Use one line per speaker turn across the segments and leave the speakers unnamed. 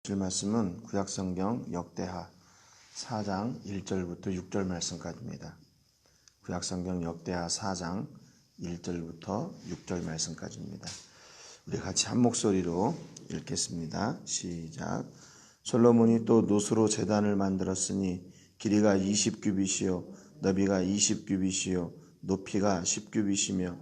줄 말씀은 구약성경 역대하 4장 1절부터 6절 말씀까지입니다. 구약성경 역대하 4장 1절부터 6절 말씀까지입니다. 우리 같이 한 목소리로 읽겠습니다. 시작. 솔로몬이 또 노수로 제단을 만들었으니 길이가 20규빗이요 너비가 20규빗이요 높이가 10규빗이며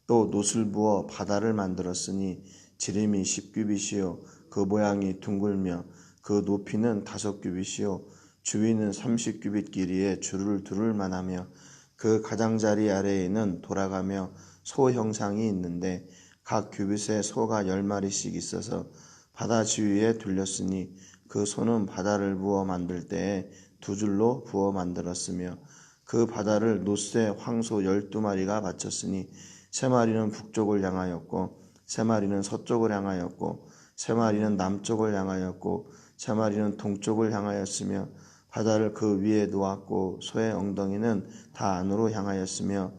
또 노술 부어 바다를 만들었으니 지름이 10규빗이요 그 모양이 둥글며 그 높이는 5규빗이요 주위는 30규빗 길이에 줄을 두를 만하며 그 가장자리 아래에는 돌아가며 소 형상이 있는데 각 규빗에 소가 10마리씩 있어서 바다 지위에 둘렸으니 그 소는 바다를 부어 만들 때에 2줄로 부어 만들었으며 그 바다를 노스에 황소 12마리가 바쳤으니 3마리는 북쪽을 향하였고 3마리는 서쪽을 향하였고 3마리는 남쪽을 향하였고 3마리는 동쪽을 향하였으며 바다를 그 위에 놓았고 소의 엉덩이는 다 안으로 향하였으며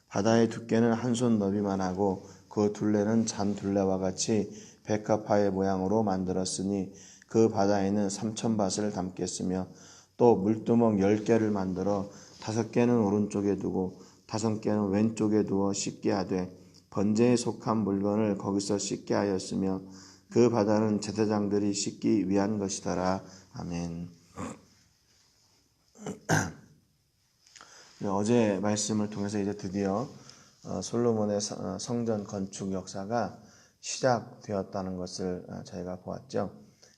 바다의 두께는 한 손 너비만 하고 그 둘레는 잔 둘레와 같이 백합화의 모양으로 만들었으니 그 바다에는 3,000밭을 담겠으며 또 물두멍 10개를 만들어 5개는 오른쪽에 두고 5개는 왼쪽에 두어 씻게 하되 번제에 속한 물건을 거기서 씻게 하였으며 그 바다는 제사장들이 씻기 위한 것이더라. 아멘. 어제 말씀을 통해서 이제 드디어 솔로몬의 성전 건축 역사가 시작되었다는 것을 저희가 보았죠.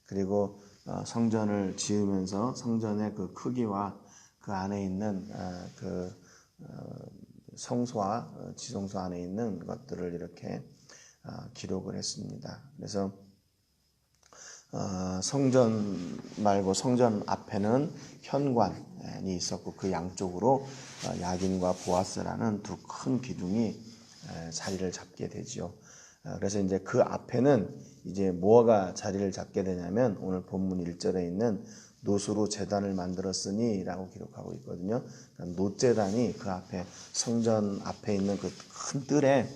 그리고 성전을 지으면서 성전의 그 크기와 그 안에 있는 그 성소와 지성소 안에 있는 것들을 이렇게 기록을 했습니다. 그래서 성전 말고 성전 앞에는 현관이 있었고 그 양쪽으로 야긴과 보아스라는 두 큰 기둥이 자리를 잡게 되죠. 그래서 이제 그 앞에는 이제 뭐가 자리를 잡게 되냐면 오늘 본문 1절에 있는 노수로 제단을 만들었으니 라고 기록하고 있거든요. 그러니까 놋제단이 그 앞에 성전 앞에 있는 그 큰 뜰에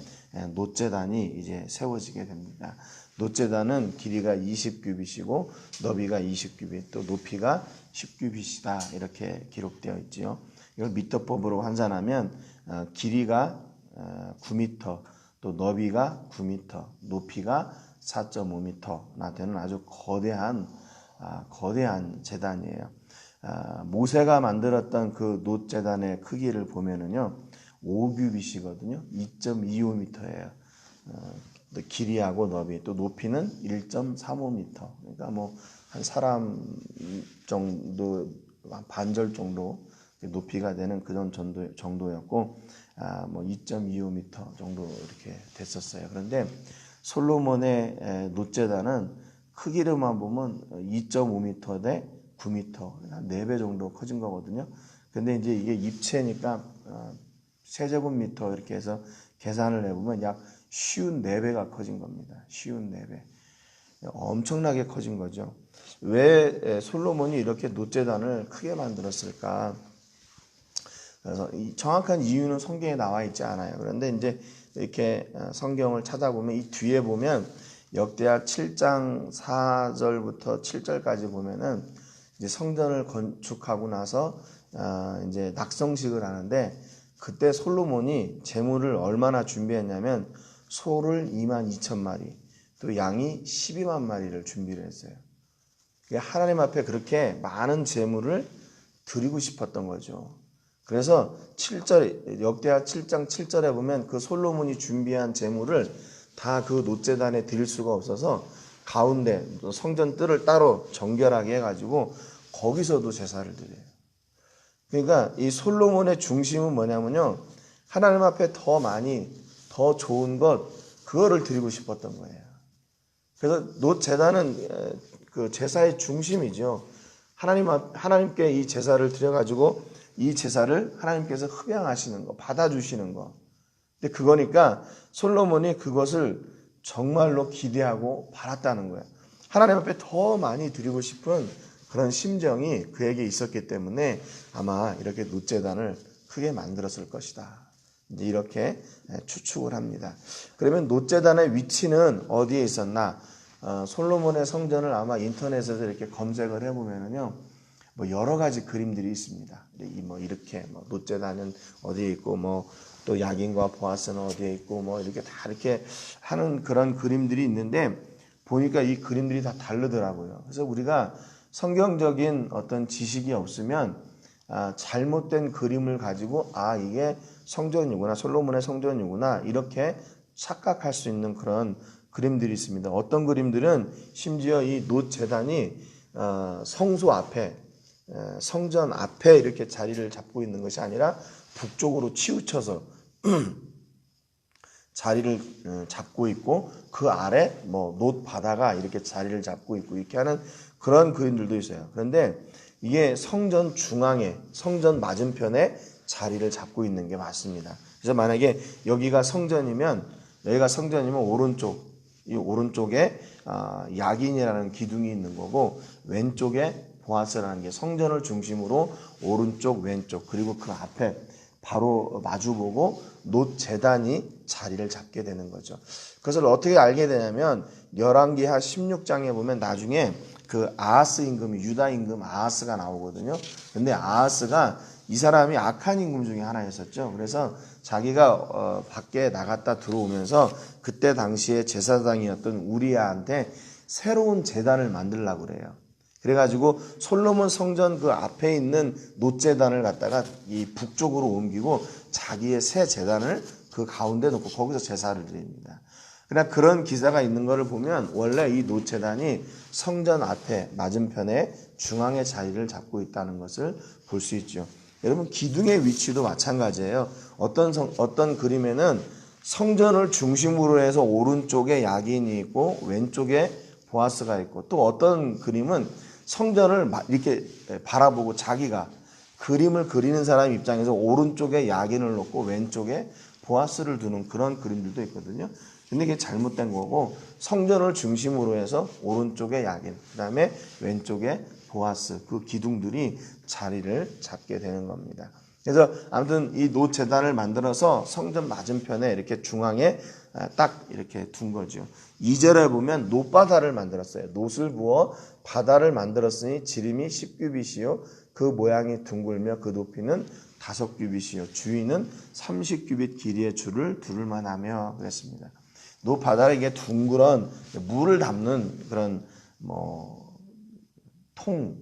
놋제단이 이제 세워지게 됩니다. 놋제단은 길이가 20규빗이고 너비가 20규빗 또 높이가 10규빗이다 이렇게 기록되어 있지요. 이걸 미터법으로 환산하면 길이가 9m 또 너비가 9m 높이가 4.5m나 되는 아주 거대한 제단이에요. 모세가 만들었던 그 놋제단의 크기를 보면은요 5규빗이거든요. 2.25m예요. 길이하고 너비 또 높이는 1.35m. 그러니까 뭐 한 사람 정도 반절 정도 높이가 되는 그런 정도였고 뭐 2.25m 정도 이렇게 됐었어요. 그런데 솔로몬의 놋제단은 크기로만 보면 2.5m 대 9m, 한 4배 정도 커진 거거든요. 근데 이제 이게 입체니까 세제곱미터 이렇게 해서 계산을 해보면 약 54배가 커진 겁니다. 54배. 엄청나게 커진 거죠. 왜 솔로몬이 이렇게 놋제단을 크게 만들었을까? 그래서 정확한 이유는 성경에 나와 있지 않아요. 그런데 이제 이렇게 성경을 찾아보면 이 뒤에 보면 역대하 7장 4절부터 7절까지 보면은 이제 성전을 건축하고 나서 이제 낙성식을 하는데 그때 솔로몬이 제물을 얼마나 준비했냐면 소를 22,000마리 또 양이 12만 마리를 준비를 했어요. 하나님 앞에 그렇게 많은 제물을 드리고 싶었던 거죠. 그래서 7절 역대하 7장 7절에 보면 그 솔로몬이 준비한 제물을 다 그 놋제단에 드릴 수가 없어서 가운데 성전 뜰을 따로 정결하게 해가지고 거기서도 제사를 드려요. 그러니까 이 솔로몬의 중심은 뭐냐면요 하나님 앞에 더 많이 더 좋은 것 그거를 드리고 싶었던 거예요. 그래서 놋제단은 그 제사의 중심이죠. 하나님께 이 제사를 드려가지고 이 제사를 하나님께서 흡양하시는 거, 받아주시는 거. 근데 그거니까 솔로몬이 그것을 정말로 기대하고 바랐다는 거예요. 하나님 앞에 더 많이 드리고 싶은 그런 심정이 그에게 있었기 때문에 아마 이렇게 놋제단을 크게 만들었을 것이다. 이제 이렇게 추측을 합니다. 그러면 놋제단의 위치는 어디에 있었나? 솔로몬의 성전을 아마 인터넷에서 이렇게 검색을 해보면은요, 뭐 여러 가지 그림들이 있습니다. 뭐 이렇게 뭐 놋제단은 어디에 있고 뭐 또 야긴과 보아스는 어디에 있고 뭐 이렇게 다 이렇게 하는 그런 그림들이 있는데 보니까 이 그림들이 다 다르더라고요. 그래서 우리가 성경적인 어떤 지식이 없으면 잘못된 그림을 가지고 이게 성전이구나, 솔로몬의 성전이구나 이렇게 착각할 수 있는 그런 그림들이 있습니다. 어떤 그림들은 심지어 이 놋제단이 성소 앞에, 성전 앞에 이렇게 자리를 잡고 있는 것이 아니라 북쪽으로 치우쳐서 자리를 잡고 있고 그 아래 뭐 놋 바다가 이렇게 자리를 잡고 있고 이렇게 하는 그런 그림들도 있어요. 그런데 이게 성전 중앙에, 성전 맞은편에 자리를 잡고 있는 게 맞습니다. 그래서 만약에 여기가 성전이면 오른쪽, 이 오른쪽에 야긴이라는 기둥이 있는 거고 왼쪽에 보아스라는 게 성전을 중심으로 오른쪽 왼쪽 그리고 그 앞에 바로 마주보고 놋제단이 자리를 잡게 되는 거죠. 그것을 어떻게 알게 되냐면 열왕기하 16장에 보면 나중에 그 아하스 임금이 유다 임금 아하스가 나오거든요. 근데 아하스가 이 사람이 악한 임금 중에 하나였었죠. 그래서 자기가 밖에 나갔다 들어오면서 그때 당시에 제사장이었던 우리아한테 새로운 제단을 만들려고 그래요. 그래가지고 솔로몬 성전 그 앞에 있는 놋제단을 갖다가 이 북쪽으로 옮기고 자기의 새 제단을 그 가운데 놓고 거기서 제사를 드립니다. 그러나 그런 기사가 있는 것을 보면 원래 이 놋제단이 성전 앞에 맞은편에 중앙의 자리를 잡고 있다는 것을 볼 수 있죠. 여러분 기둥의 위치도 마찬가지예요. 어떤 그림에는 성전을 중심으로 해서 오른쪽에 야긴이 있고 왼쪽에 보아스가 있고 또 어떤 그림은 성전을 이렇게 바라보고 자기가 그림을 그리는 사람 입장에서 오른쪽에 야긴을 놓고 왼쪽에 보아스를 두는 그런 그림들도 있거든요. 근데 이게 잘못된 거고 성전을 중심으로 해서 오른쪽에 야긴, 그 다음에 왼쪽에 보아스, 그 기둥들이 자리를 잡게 되는 겁니다. 그래서 아무튼 이 놋제단을 만들어서 성전 맞은편에 이렇게 중앙에 딱 이렇게 둔 거죠. 2절에 보면 놋바다를 만들었어요. 놋을 부어 바다를 만들었으니 지름이 10규빗이요 그 모양이 둥글며 그 높이는 5규빗이요 주위는 30규빗 길이의 줄을 두를만 하며 그랬습니다. 놋바다가 이게 둥그런 물을 담는 그런 통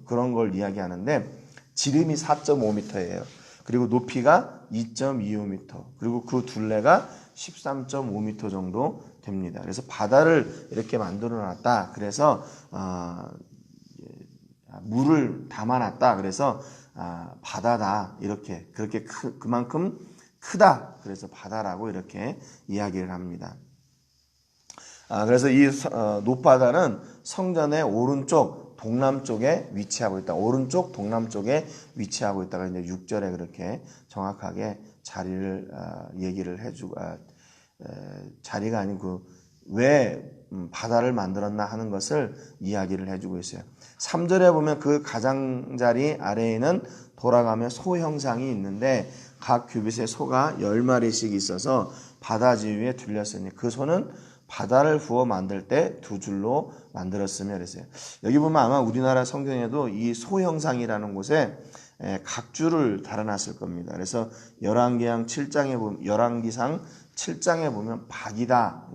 그런 걸 이야기하는데 지름이 4.5m예요. 그리고 높이가 2.25m. 그리고 그 둘레가 13.5m 정도 됩니다. 그래서 바다를 이렇게 만들어 놨다. 그래서 물을 담아놨다. 그래서 바다다. 이렇게 그렇게 그만큼 크다. 그래서 바다라고 이렇게 이야기를 합니다. 그래서 이 놋바다는 성전의 오른쪽 동남쪽에 위치하고 있다. 오른쪽 동남쪽에 위치하고 있다가 이제 6절에 그렇게 정확하게 자리를 얘기를 해주고 자리가 아니고 왜 바다를 만들었나 하는 것을 이야기를 해주고 있어요. 3절에 보면 그 가장자리 아래에는 돌아가며 소 형상이 있는데 각 규빗에 소가 10마리씩 있어서 바다지 위에 둘렸으니 그 소는 바다를 부어 만들 때 2줄로 만들었으며 그랬어요. 여기 보면 아마 우리나라 성경에도 이 소 형상이라는 곳에 각주를 달아놨을 겁니다. 그래서 열왕기상 7장에 보면 박이다.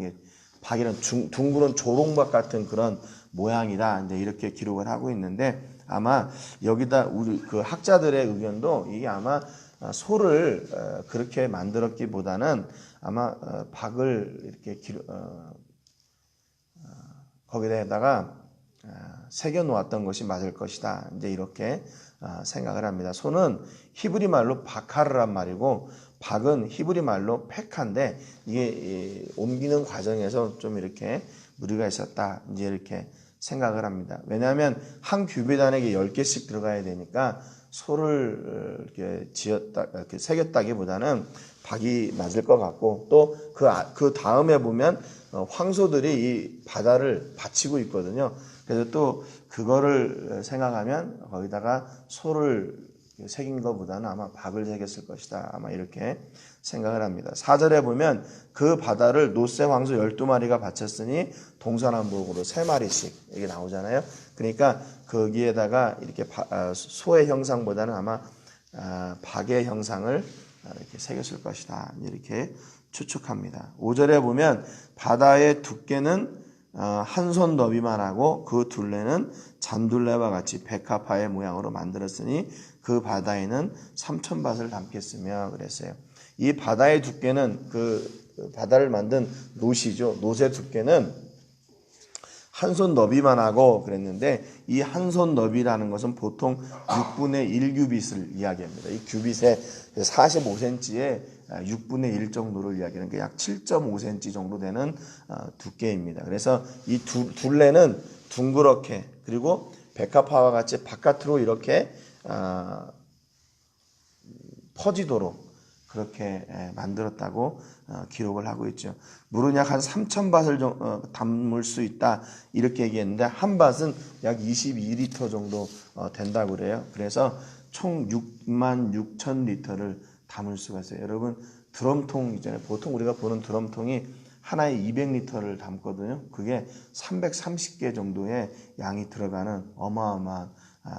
박이는 둥그런 조롱박 같은 그런 모양이다. 이제 이렇게 기록을 하고 있는데 아마 여기다 우리 그 학자들의 의견도 이게 아마 소를 그렇게 만들었기보다는 아마 박을 이렇게 거기다가 새겨 놓았던 것이 맞을 것이다. 이제 이렇게 생각을 합니다. 소는 히브리 말로 바카르란 말이고 박은 히브리 말로 페카인데 이게 옮기는 과정에서 좀 이렇게 무리가 있었다. 이제 이렇게 생각을 합니다. 왜냐하면 한 규빗 안에 10개씩 들어가야 되니까 소를 이렇게 이렇게 새겼다기보다는 박이 맞을 것 같고 또 그 다음에 보면 황소들이 이 바다를 받치고 있거든요. 그래서 또 그거를 생각하면 거기다가 소를 새긴 것보다는 아마 박을 새겼을 것이다. 아마 이렇게 생각을 합니다. 4절에 보면 그 바다를 놋새 황소 12마리가 바쳤으니 동서남북으로 3마리씩 이게 나오잖아요. 그러니까 거기에다가 이렇게 소의 형상보다는 아마 박의 형상을 이렇게 새겼을 것이다. 이렇게 추측합니다. 5절에 보면 바다의 두께는 한 손 너비만 하고 그 둘레는 잔둘레와 같이 백합화의 모양으로 만들었으니 그 바다에는 3,000밭을 담겠으며 그랬어요. 이 바다의 두께는 그 바다를 만든 놋이죠. 놋의 두께는 한 손 너비만 하고 그랬는데 이 한 손 너비라는 것은 보통 6분의 1 규빗을 이야기합니다. 이 규빗의 45cm에 6분의 1 정도를 이야기하는 게 약 7.5cm 정도 되는 두께입니다. 그래서 이 둘레는 둥그렇게 그리고 백합화와 같이 바깥으로 이렇게 퍼지도록 그렇게 만들었다고 기록을 하고 있죠. 물은 약 한 3,000밭을 담을 수 있다 이렇게 얘기했는데 한 밭은 약 22리터 정도 된다고 그래요. 그래서 총 66,000리터를 담을 수가 있어요. 여러분 드럼통 있잖아요. 보통 우리가 보는 드럼통이 하나에 200리터를 담거든요. 그게 330개 정도의 양이 들어가는 어마어마한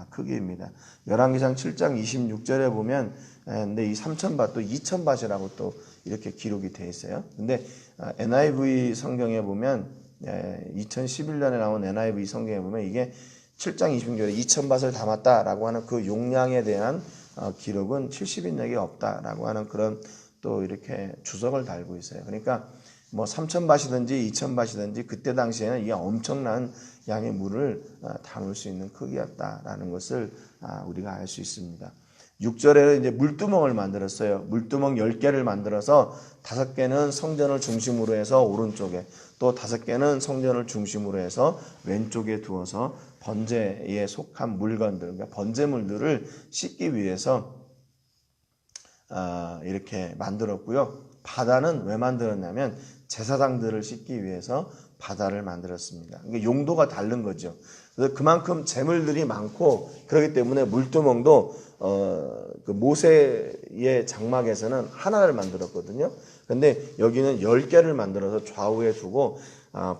크기입니다. 열왕기상 7장 26절에 보면 근데 이 3,000밭도 2,000밭이라고 또 이렇게 기록이 되어 있어요. 근데 NIV 성경에 보면 2011년에 나온 NIV 성경에 보면 이게 7장 26절에 2,000밭을 담았다라고 하는 그 용량에 대한 기록은 70인역에 없다라고 하는 그런 또 이렇게 주석을 달고 있어요. 그러니까 뭐 3,000밭이든지 2,000밭이든지 그때 당시에는 이게 엄청난 양의 물을 담을 수 있는 크기였다라는 것을 우리가 알 수 있습니다. 6절에는 이제 물두멍을 만들었어요. 물두멍 10개를 만들어서 5개는 성전을 중심으로 해서 오른쪽에 또 5개는 성전을 중심으로 해서 왼쪽에 두어서 번제에 속한 물건들, 그러니까 번제물들을 씻기 위해서 이렇게 만들었고요. 바다는 왜 만들었냐면 제사장들을 씻기 위해서 바다를 만들었습니다. 그러니까 용도가 다른 거죠. 그래서 그만큼 재물들이 많고 그렇기 때문에 물두멍도 그 모세의 장막에서는 하나를 만들었거든요. 근데 여기는 10개를 만들어서 좌우에 두고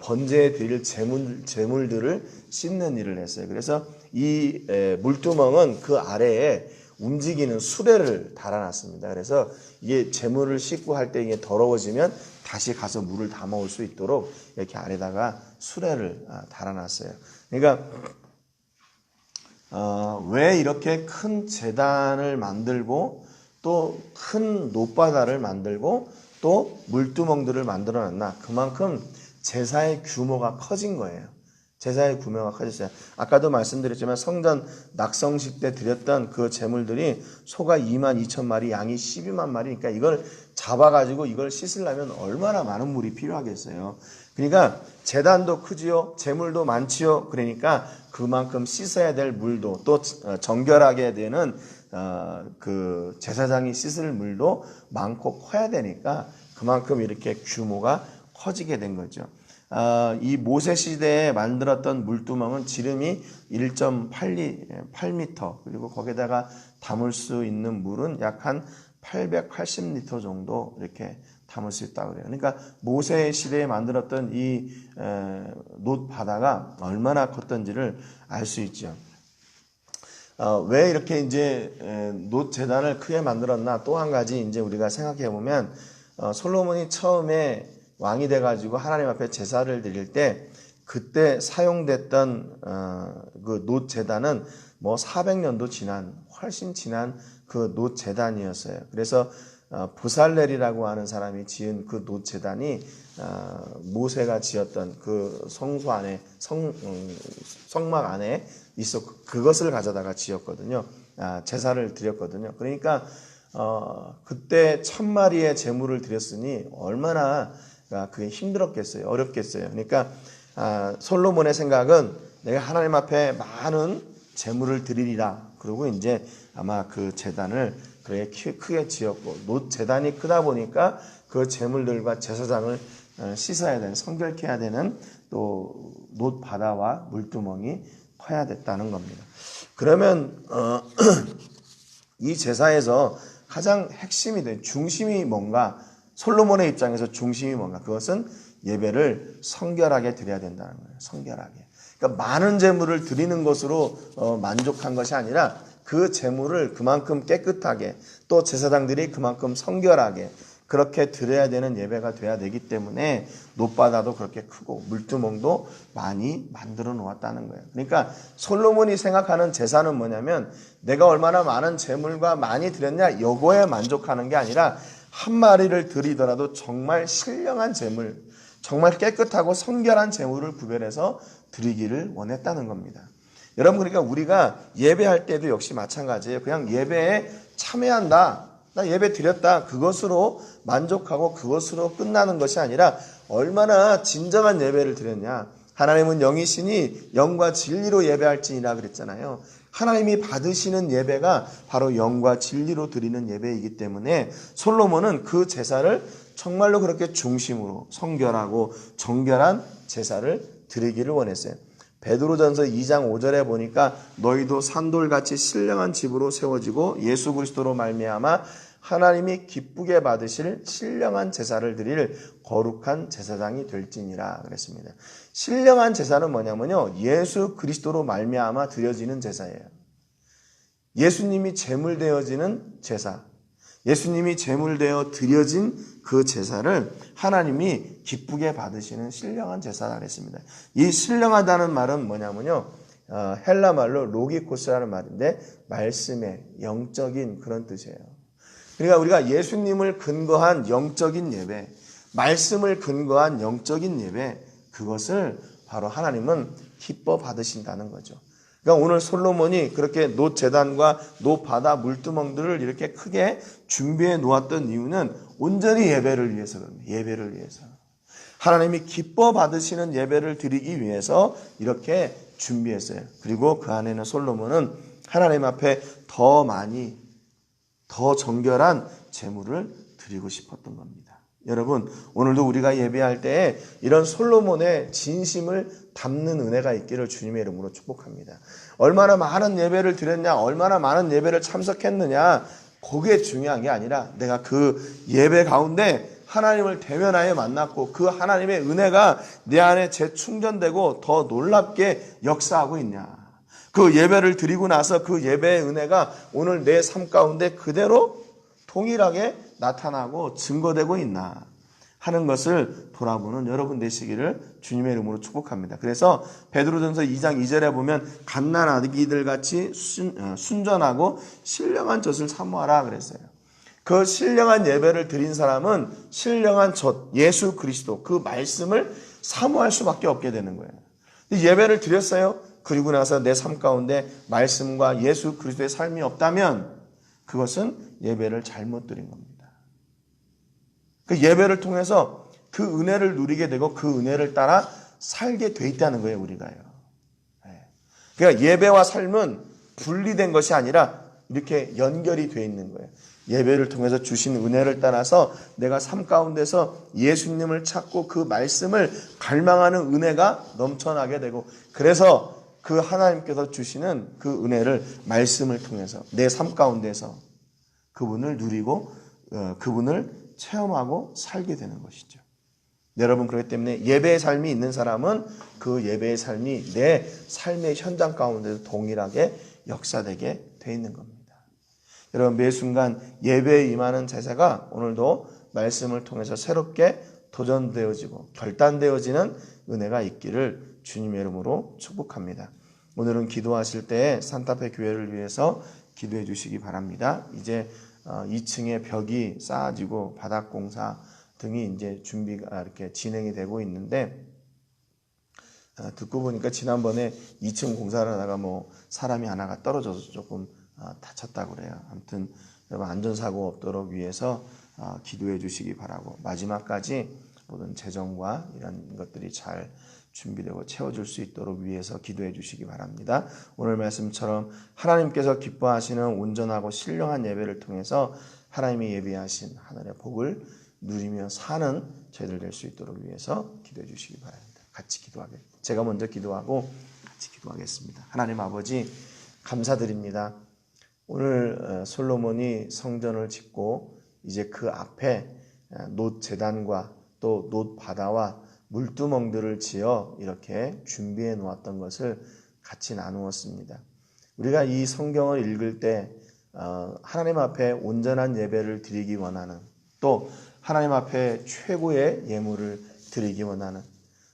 번제에 드릴 재물들을 씻는 일을 했어요. 그래서 이 물두멍은 그 아래에 움직이는 수레를 달아놨습니다. 그래서 이게 재물을 씻고 할 때 이게 더러워지면 다시 가서 물을 담아올 수 있도록 이렇게 아래다가 수레를 달아놨어요. 그러니까 왜 이렇게 큰 제단을 만들고 또 큰 놋바다를 만들고 또 물두멍들을 만들어놨나? 그만큼 제사의 규모가 커진 거예요. 제사의 규모가 커졌어요. 아까도 말씀드렸지만 성전 낙성식 때 드렸던 그 제물들이 소가 22,000마리, 양이 12만 마리. 그러니까 이걸 잡아가지고 이걸 씻으려면 얼마나 많은 물이 필요하겠어요. 그러니까 제단도 크지요, 제물도 많지요. 그러니까 그만큼 씻어야 될 물도 또 정결하게 되는 그 제사장이 씻을 물도 많고 커야 되니까 그만큼 이렇게 규모가 커지게 된 거죠. 이 모세 시대에 만들었던 물두멍은 지름이 1.8m 그리고 거기다가 담을 수 있는 물은 약 한 880리터 정도 이렇게 담을 수 있다고 그래요. 그러니까 모세 시대에 만들었던 이 놋 바다가 얼마나 컸던지를 알 수 있죠. 왜 이렇게 이제 놋 제단을 크게 만들었나? 또 한 가지 이제 우리가 생각해 보면 솔로몬이 처음에 왕이 돼가지고 하나님 앞에 제사를 드릴 때 그때 사용됐던 그 놋 제단은 뭐 400년도 지난 훨씬 지난 그 놋 제단이었어요. 그래서 부살렐이라고 하는 사람이 지은 그 놋 제단이 모세가 지었던 그 성소 안에 성막 안에 그것을 가져다가 지었거든요. 제사를 드렸거든요. 그러니까 그때 1,000마리의 제물을 드렸으니 얼마나 그게 힘들었겠어요. 어렵겠어요. 그러니까 솔로몬의 생각은 내가 하나님 앞에 많은 제물을 드리리라. 그리고 이제 아마 그 제단을 그렇게 크게 지었고 놋 제단이 크다 보니까 그 제물들과 제사장을 씻어야 되는 성결케 해야 되는 또 놋 바다와 물두멍이 커야 됐다는 겁니다. 그러면 이 제사에서 가장 핵심이 된 중심이 뭔가, 솔로몬의 입장에서 중심이 뭔가, 그것은 예배를 성결하게 드려야 된다는 거예요. 성결하게. 그러니까 많은 제물을 드리는 것으로 만족한 것이 아니라 그 제물을 그만큼 깨끗하게, 또 제사장들이 그만큼 성결하게 그렇게 드려야 되는 예배가 돼야 되기 때문에 놋바다도 그렇게 크고 물두멍도 많이 만들어 놓았다는 거예요. 그러니까 솔로몬이 생각하는 제사는 뭐냐면 내가 얼마나 많은 제물과 많이 드렸냐 요거에 만족하는 게 아니라 한 마리를 드리더라도 정말 신령한 제물, 정말 깨끗하고 성결한 제물을 구별해서 드리기를 원했다는 겁니다. 여러분, 그러니까 우리가 예배할 때도 역시 마찬가지예요. 그냥 예배에 참여한다, 나 예배 드렸다, 그것으로 만족하고 그것으로 끝나는 것이 아니라 얼마나 진정한 예배를 드렸냐. 하나님은 영이시니 영과 진리로 예배할지니라 그랬잖아요. 하나님이 받으시는 예배가 바로 영과 진리로 드리는 예배이기 때문에 솔로몬은 그 제사를 정말로 그렇게 중심으로 성결하고 정결한 제사를 드리기를 원했어요. 베드로전서 2장 5절에 보니까 너희도 산돌같이 신령한 집으로 세워지고 예수 그리스도로 말미암아 하나님이 기쁘게 받으실 신령한 제사를 드릴 거룩한 제사장이 될지니라 그랬습니다. 신령한 제사는 뭐냐면요, 예수 그리스도로 말미암아 드려지는 제사예요. 예수님이 제물 되어지는 제사, 예수님이 제물되어 드려진 그 제사를 하나님이 기쁘게 받으시는 신령한 제사라 그랬습니다. 이 신령하다는 말은 뭐냐면요, 헬라 말로 로기코스라는 말인데 말씀의 영적인 그런 뜻이에요. 그러니까 우리가 예수님을 근거한 영적인 예배, 말씀을 근거한 영적인 예배, 그것을 바로 하나님은 기뻐 받으신다는 거죠. 그러니까 오늘 솔로몬이 그렇게 놋 제단과 놋 바다 물두멍들을 이렇게 크게 준비해 놓았던 이유는 온전히 예배를 위해서 그럽니다. 예배를 위해서. 하나님이 기뻐 받으시는 예배를 드리기 위해서 이렇게 준비했어요. 그리고 그 안에는 솔로몬은 하나님 앞에 더 많이, 더 정결한 제물을 드리고 싶었던 겁니다. 여러분, 오늘도 우리가 예배할 때에 이런 솔로몬의 진심을 담는 은혜가 있기를 주님의 이름으로 축복합니다. 얼마나 많은 예배를 드렸냐, 얼마나 많은 예배를 참석했느냐, 그게 중요한 게 아니라 내가 그 예배 가운데 하나님을 대면하여 만났고 그 하나님의 은혜가 내 안에 재충전되고 더 놀랍게 역사하고 있냐. 그 예배를 드리고 나서 그 예배의 은혜가 오늘 내 삶 가운데 그대로 동일하게 나타나고 증거되고 있나 하는 것을 돌아보는 여러분 되시기를 주님의 이름으로 축복합니다. 그래서 베드로전서 2장 2절에 보면 갓난 아기들 같이 순전하고 신령한 젖을 사모하라 그랬어요. 그 신령한 예배를 드린 사람은 신령한 젖, 예수 그리스도, 그 말씀을 사모할 수밖에 없게 되는 거예요. 예배를 드렸어요. 그리고 나서 내 삶 가운데 말씀과 예수 그리스도의 삶이 없다면 그것은 예배를 잘못 드린 겁니다. 그 예배를 통해서 그 은혜를 누리게 되고 그 은혜를 따라 살게 돼 있다는 거예요, 우리가요. 그러니까 예배와 삶은 분리된 것이 아니라 이렇게 연결이 돼 있는 거예요. 예배를 통해서 주신 은혜를 따라서 내가 삶 가운데서 예수님을 찾고 그 말씀을 갈망하는 은혜가 넘쳐나게 되고, 그래서 그 하나님께서 주시는 그 은혜를 말씀을 통해서 내 삶 가운데서 그분을 누리고 그분을 체험하고 살게 되는 것이죠. 여러분, 그렇기 때문에 예배의 삶이 있는 사람은 그 예배의 삶이 내 삶의 현장 가운데서 동일하게 역사되게 돼 있는 겁니다. 여러분, 매 순간 예배에 임하는 제사가 오늘도 말씀을 통해서 새롭게 도전되어지고 결단되어지는 은혜가 있기를 주님의 이름으로 축복합니다. 오늘은 기도하실 때 산타페 교회를 위해서 기도해 주시기 바랍니다. 이제 2층에 벽이 쌓아지고 바닥 공사 등이 이제 준비가 이렇게 진행이 되고 있는데, 듣고 보니까 지난번에 2층 공사를 하다가 사람이 하나가 떨어져서 조금 다쳤다고 그래요. 아무튼 여러분, 안전사고 없도록 위해서 기도해 주시기 바라고, 마지막까지 모든 재정과 이런 것들이 잘 준비되고 채워줄 수 있도록 위해서 기도해 주시기 바랍니다. 오늘 말씀처럼 하나님께서 기뻐하시는 온전하고 신령한 예배를 통해서 하나님이 예비하신 하늘의 복을 누리며 사는 저희들 될 수 있도록 위해서 기도해 주시기 바랍니다. 같이 기도하겠습니다. 제가 먼저 기도하고 같이 기도하겠습니다. 하나님 아버지, 감사드립니다. 오늘 솔로몬이 성전을 짓고 이제 그 앞에 놋 제단과 또 놋 바다와 물두멍들을 지어 이렇게 준비해 놓았던 것을 같이 나누었습니다. 우리가 이 성경을 읽을 때 하나님 앞에 온전한 예배를 드리기 원하는, 또 하나님 앞에 최고의 예물을 드리기 원하는,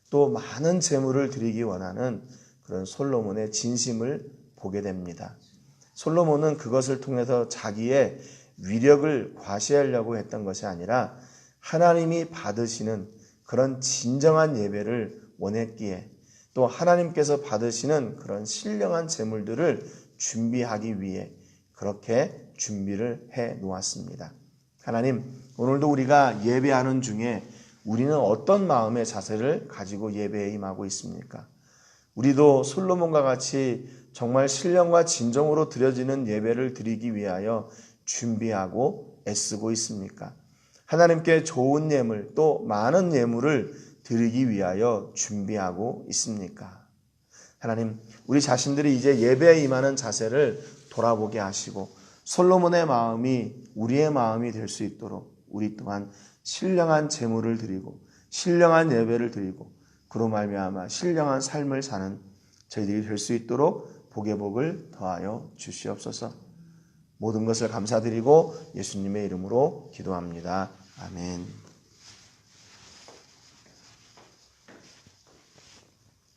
또 많은 제물을 드리기 원하는 그런 솔로몬의 진심을 보게 됩니다. 솔로몬은 그것을 통해서 자기의 위력을 과시하려고 했던 것이 아니라 하나님이 받으시는 그런 진정한 예배를 원했기에, 또 하나님께서 받으시는 그런 신령한 제물들을 준비하기 위해 그렇게 준비를 해 놓았습니다. 하나님, 오늘도 우리가 예배하는 중에 우리는 어떤 마음의 자세를 가지고 예배에 임하고 있습니까? 우리도 솔로몬과 같이 정말 신령과 진정으로 드려지는 예배를 드리기 위하여 준비하고 애쓰고 있습니까? 하나님께 좋은 예물, 또 많은 예물을 드리기 위하여 준비하고 있습니까? 하나님, 우리 자신들이 이제 예배에 임하는 자세를 돌아보게 하시고 솔로몬의 마음이 우리의 마음이 될 수 있도록 우리 또한 신령한 제물을 드리고 신령한 예배를 드리고 그로 말미암아 신령한 삶을 사는 저희들이 될 수 있도록 복의 복을 더하여 주시옵소서. 모든 것을 감사드리고 예수님의 이름으로 기도합니다. 아멘.